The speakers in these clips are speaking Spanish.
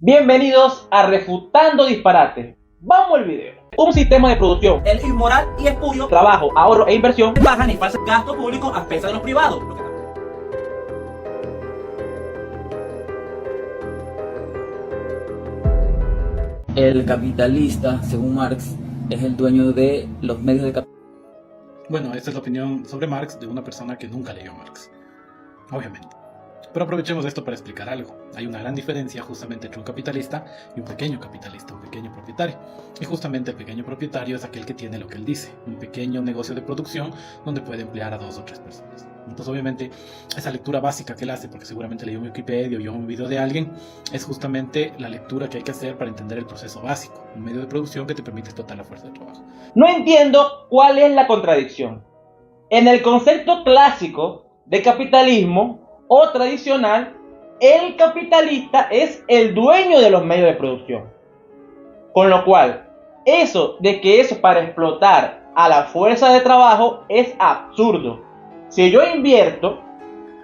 Bienvenidos a Refutando Disparates. Vamos al video. Un sistema de producción, el inmoral y espurio, trabajo, ahorro e inversión, bajan y falsos gastos públicos a expensas de los privados. El capitalista, según Marx, es el dueño de los medios de capital. Bueno, esta es la opinión sobre Marx de una persona que nunca leyó Marx, obviamente. Pero aprovechemos esto para explicar algo. Hay una gran diferencia justamente entre un capitalista y un pequeño capitalista, un pequeño propietario. Y justamente el pequeño propietario es aquel que tiene lo que él dice, un pequeño negocio de producción donde puede emplear a 2 o 3 personas. Entonces obviamente esa lectura básica que él hace, porque seguramente leyó un Wikipedia o vio un video de alguien, es justamente la lectura que hay que hacer para entender el proceso básico, un medio de producción que te permite explotar la fuerza de trabajo. No entiendo cuál es la contradicción. En el concepto clásico de capitalismo o tradicional, el capitalista es el dueño de los medios de producción. Con lo cual, eso de que es para explotar a la fuerza de trabajo es absurdo. Si yo invierto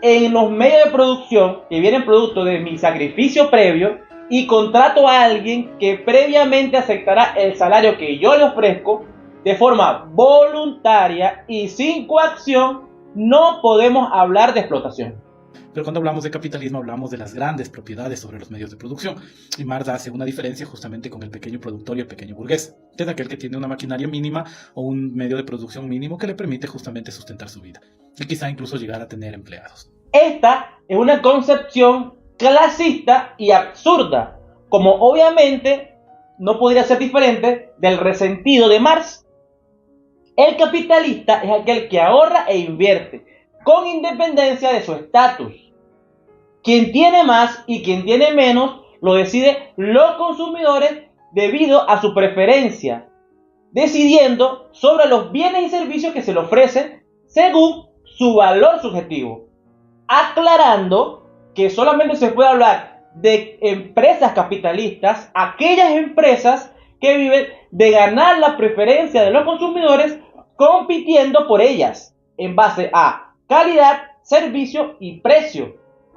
en los medios de producción que vienen producto de mi sacrificio previo y contrato a alguien que previamente aceptará el salario que yo le ofrezco de forma voluntaria y sin coacción, no podemos hablar de explotación. Pero cuando hablamos de capitalismo hablamos de las grandes propiedades sobre los medios de producción. Y Marx hace una diferencia justamente con el pequeño productor y el pequeño burgués. Es aquel que tiene una maquinaria mínima o un medio de producción mínimo que le permite justamente sustentar su vida. Y quizá incluso llegar a tener empleados. Esta es una concepción clasista y absurda, como obviamente no podría ser diferente del resentido de Marx. El capitalista es aquel que ahorra e invierte, con independencia de su estatus. Quien tiene más y quien tiene menos lo decide los consumidores debido a su preferencia, decidiendo sobre los bienes y servicios que se le ofrecen según su valor subjetivo. Aclarando que solamente se puede hablar de empresas capitalistas, aquellas empresas que viven de ganar la preferencia de los consumidores compitiendo por ellas en base a calidad, servicio y precio,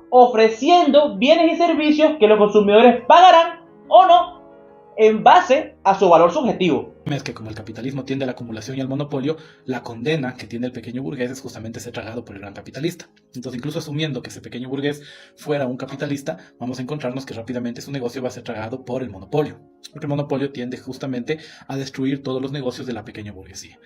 ofreciendo bienes y servicios que los consumidores pagarán o no en base a su valor subjetivo. Es que como el capitalismo tiende a la acumulación y al monopolio, la condena que tiene el pequeño burgués es justamente ser tragado por el gran capitalista. Entonces, incluso asumiendo que ese pequeño burgués fuera un capitalista, vamos a encontrarnos que rápidamente su negocio va a ser tragado por el monopolio. Porque el monopolio tiende justamente a destruir todos los negocios de la pequeña burguesía.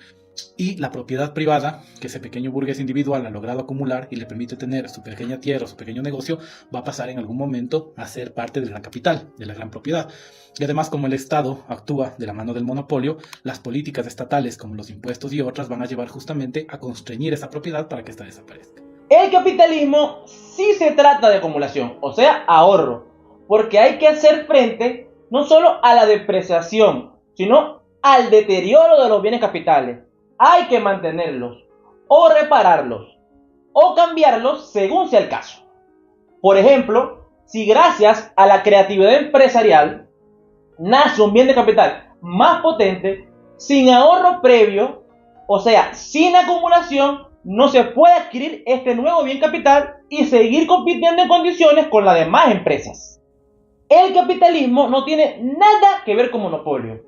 Y la propiedad privada que ese pequeño burgués individual ha logrado acumular y le permite tener su pequeña tierra o su pequeño negocio, va a pasar en algún momento a ser parte del gran capital, de la gran propiedad. Y además, como el Estado actúa de la mano del monopolio, las políticas estatales como los impuestos y otras van a llevar justamente a constreñir esa propiedad para que ésta desaparezca. El capitalismo sí se trata de acumulación, o sea, ahorro, porque hay que hacer frente no solo a la depreciación, sino al deterioro de los bienes capitales. Hay que mantenerlos, o repararlos, o cambiarlos según sea el caso. Por ejemplo, si gracias a la creatividad empresarial nace un bien de capital más potente, sin ahorro previo, o sea, sin acumulación, no se puede adquirir este nuevo bien capital y seguir compitiendo en condiciones con las demás empresas. El capitalismo no tiene nada que ver con monopolio,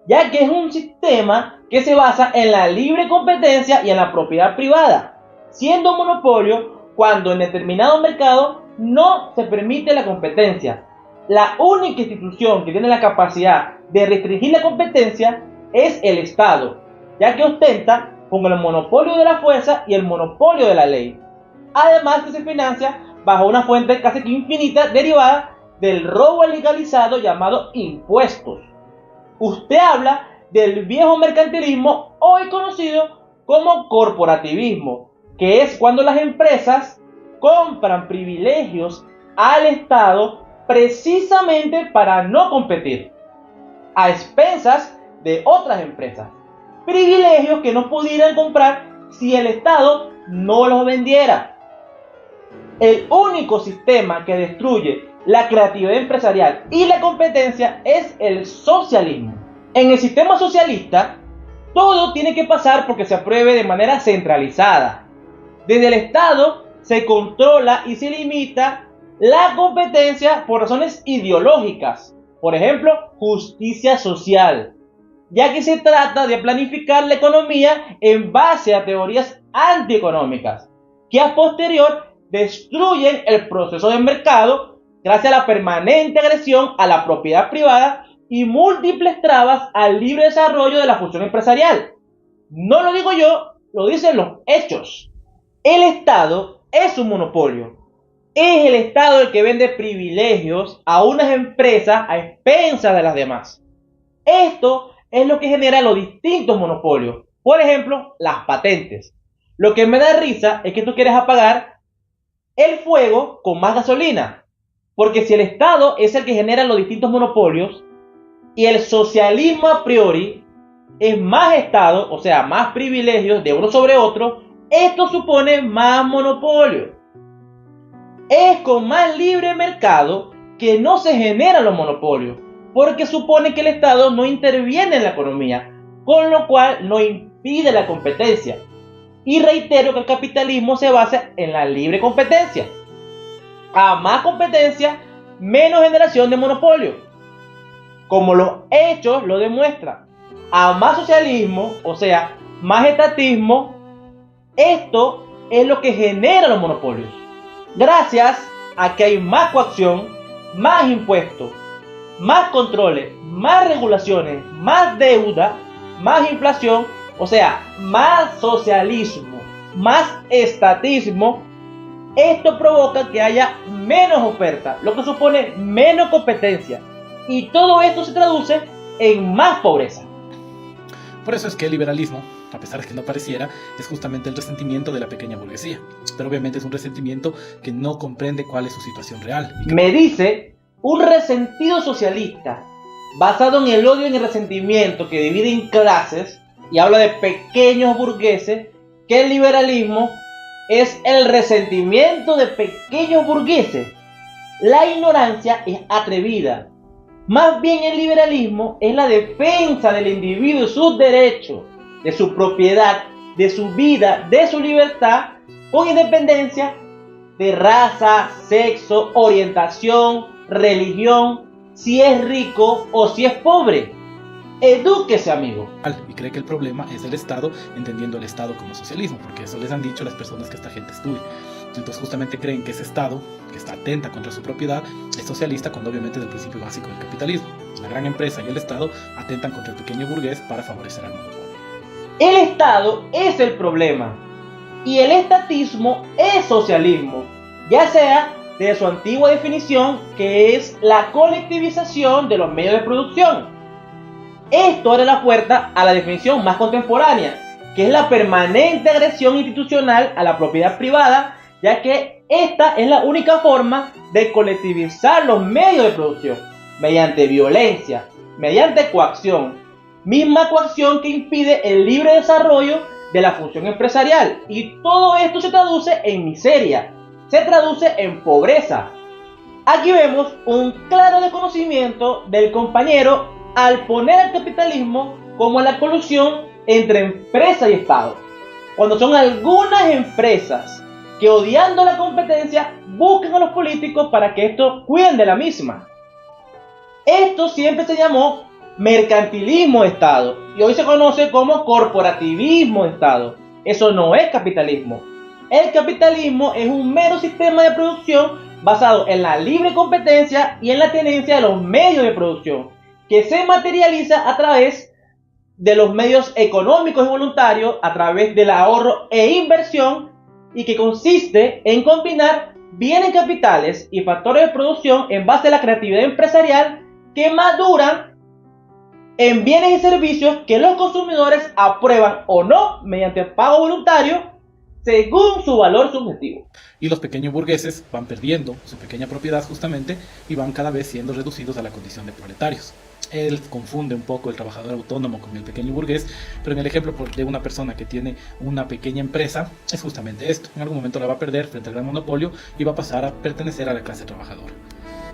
ya que es un sistema que se basa en la libre competencia y en la propiedad privada, siendo un monopolio cuando en determinado mercado no se permite la competencia. La única institución que tiene la capacidad de restringir la competencia es el Estado, ya que ostenta con el monopolio de la fuerza y el monopolio de la ley. Además que se financia bajo una fuente casi que infinita derivada del robo legalizado llamado impuestos. Usted habla del viejo mercantilismo, hoy conocido como corporativismo, que es cuando las empresas compran privilegios al Estado precisamente para no competir, a expensas de otras empresas. Privilegios que no pudieran comprar si el Estado no los vendiera. El único sistema que destruye la creatividad empresarial y la competencia es el socialismo. En el sistema socialista, todo tiene que pasar porque se apruebe de manera centralizada. Desde el Estado se controla y se limita la competencia por razones ideológicas, por ejemplo, justicia social, ya que se trata de planificar la economía en base a teorías antieconómicas, que a posterior destruyen el proceso de mercado gracias a la permanente agresión a la propiedad privada y múltiples trabas al libre desarrollo de la función empresarial. No lo digo yo, lo dicen los hechos. El Estado es un monopolio. Es el Estado el que vende privilegios a unas empresas a expensas de las demás. Esto es lo que genera los distintos monopolios. Por ejemplo, las patentes. Lo que me da risa es que tú quieres apagar el fuego con más gasolina. Porque si el Estado es el que genera los distintos monopolios y el socialismo a priori es más Estado, o sea, más privilegios de uno sobre otro, esto supone más monopolio. Es con más libre mercado que no se generan los monopolios, porque supone que el Estado no interviene en la economía, con lo cual no impide la competencia. Y reitero que el capitalismo se basa en la libre competencia. A más competencia, menos generación de monopolio. Como los hechos lo demuestran. A más socialismo, o sea, más estatismo, esto es lo que genera los monopolios. Gracias a que hay más coacción, más impuestos, más controles, más regulaciones, más deuda, más inflación, o sea, más socialismo, más estatismo, esto provoca que haya menos oferta, lo que supone menos competencia. Y todo esto se traduce en más pobreza. Por eso es que el liberalismo, a pesar de que no pareciera, es justamente el resentimiento de la pequeña burguesía. Pero obviamente es un resentimiento que no comprende cuál es su situación real. Me dice un resentido socialista, basado en el odio y en el resentimiento que divide en clases, y habla de pequeños burgueses, que el liberalismo es el resentimiento de pequeños burgueses. La ignorancia es atrevida. Más bien el liberalismo es la defensa del individuo y sus derechos, de su propiedad, de su vida, de su libertad, con independencia de raza, sexo, orientación, religión, si es rico o si es pobre. Edúquese, amigo. Y cree que el problema es el Estado, entendiendo el Estado como socialismo, porque eso les han dicho las personas que esta gente estudia. Entonces justamente creen que ese Estado, que está atenta contra su propiedad, es socialista, cuando obviamente es el principio básico del capitalismo. La gran empresa y el Estado atentan contra el pequeño burgués para favorecer al monopolio. El Estado es el problema y el estatismo es socialismo, ya sea de su antigua definición, que es la colectivización de los medios de producción. Esto abre la puerta a la definición más contemporánea, que es la permanente agresión institucional a la propiedad privada, ya que esta es la única forma de colectivizar los medios de producción, mediante violencia, mediante coacción, misma coacción que impide el libre desarrollo de la función empresarial. Y todo esto se traduce en miseria, se traduce en pobreza. Aquí vemos un claro desconocimiento del compañero al poner al capitalismo como la colusión entre empresa y Estado, cuando son algunas empresas que, odiando la competencia, buscan a los políticos para que estos cuiden de la misma. Esto siempre se llamó mercantilismo de Estado y hoy se conoce como corporativismo de Estado. Eso no es capitalismo. El capitalismo es un mero sistema de producción basado en la libre competencia y en la tenencia de los medios de producción, que se materializa a través de los medios económicos y voluntarios, a través del ahorro e inversión, y que consiste en combinar bienes capitales y factores de producción en base a la creatividad empresarial que maduran en bienes y servicios que los consumidores aprueban o no mediante pago voluntario según su valor subjetivo. Y los pequeños burgueses van perdiendo su pequeña propiedad justamente y van cada vez siendo reducidos a la condición de proletarios. Él confunde un poco el trabajador autónomo con el pequeño burgués, pero en el ejemplo de una persona que tiene una pequeña empresa es justamente esto. En algún momento la va a perder frente al gran monopolio y va a pasar a pertenecer a la clase trabajadora.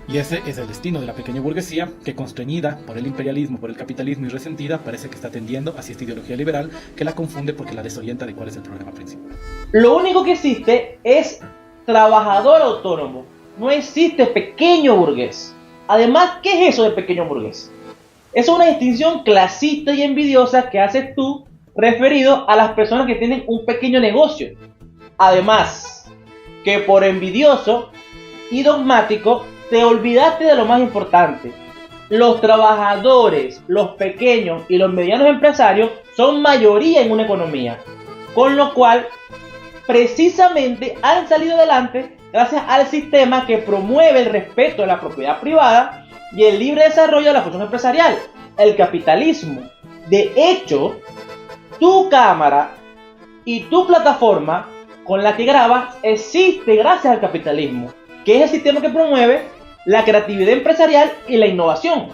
Y ese es el destino de la pequeña burguesía, que constreñida por el imperialismo, por el capitalismo y resentida, parece que está tendiendo hacia esta ideología liberal que la confunde porque la desorienta de cuál es el problema principal. Lo único que existe es trabajador autónomo, no existe pequeño burgués. Además, ¿qué es eso de pequeño burgués? Es una distinción clasista y envidiosa que haces tú referido a las personas que tienen un pequeño negocio. Además, que por envidioso y dogmático te olvidaste de lo más importante. Los trabajadores, los pequeños y los medianos empresarios son mayoría en una economía, con lo cual precisamente han salido adelante gracias al sistema que promueve el respeto de la propiedad privada y el libre desarrollo de la función empresarial, el capitalismo. De hecho, tu cámara y tu plataforma con la que grabas existe gracias al capitalismo, que es el sistema que promueve la creatividad empresarial y la innovación.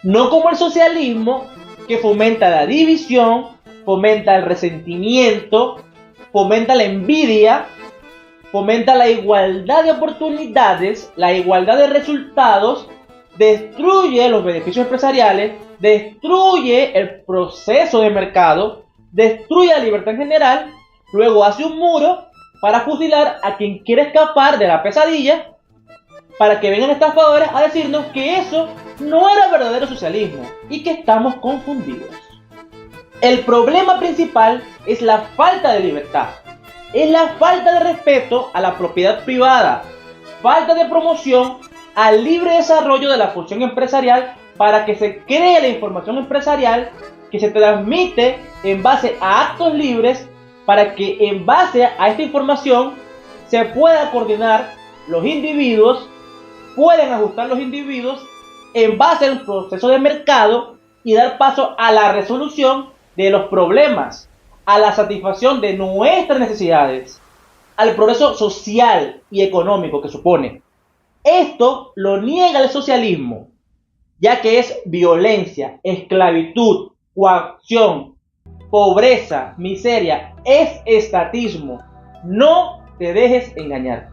No como el socialismo, que fomenta la división, fomenta el resentimiento, fomenta la envidia, fomenta la igualdad de oportunidades, la igualdad de resultados, destruye los beneficios empresariales, destruye el proceso de mercado, destruye la libertad en general, luego hace un muro para fusilar a quien quiere escapar de la pesadilla, para que vengan estafadores a decirnos que eso no era verdadero socialismo y que estamos confundidos. El problema principal es la falta de libertad, es la falta de respeto a la propiedad privada, falta de promoción al libre desarrollo de la función empresarial para que se cree la información empresarial que se transmite en base a actos libres, para que en base a esta información se pueda coordinar los individuos, pueden ajustar los individuos en base al proceso de mercado y dar paso a la resolución de los problemas, a la satisfacción de nuestras necesidades, al progreso social y económico que supone. Esto lo niega el socialismo, ya que es violencia, esclavitud, coacción, pobreza, miseria, es estatismo. No te dejes engañar.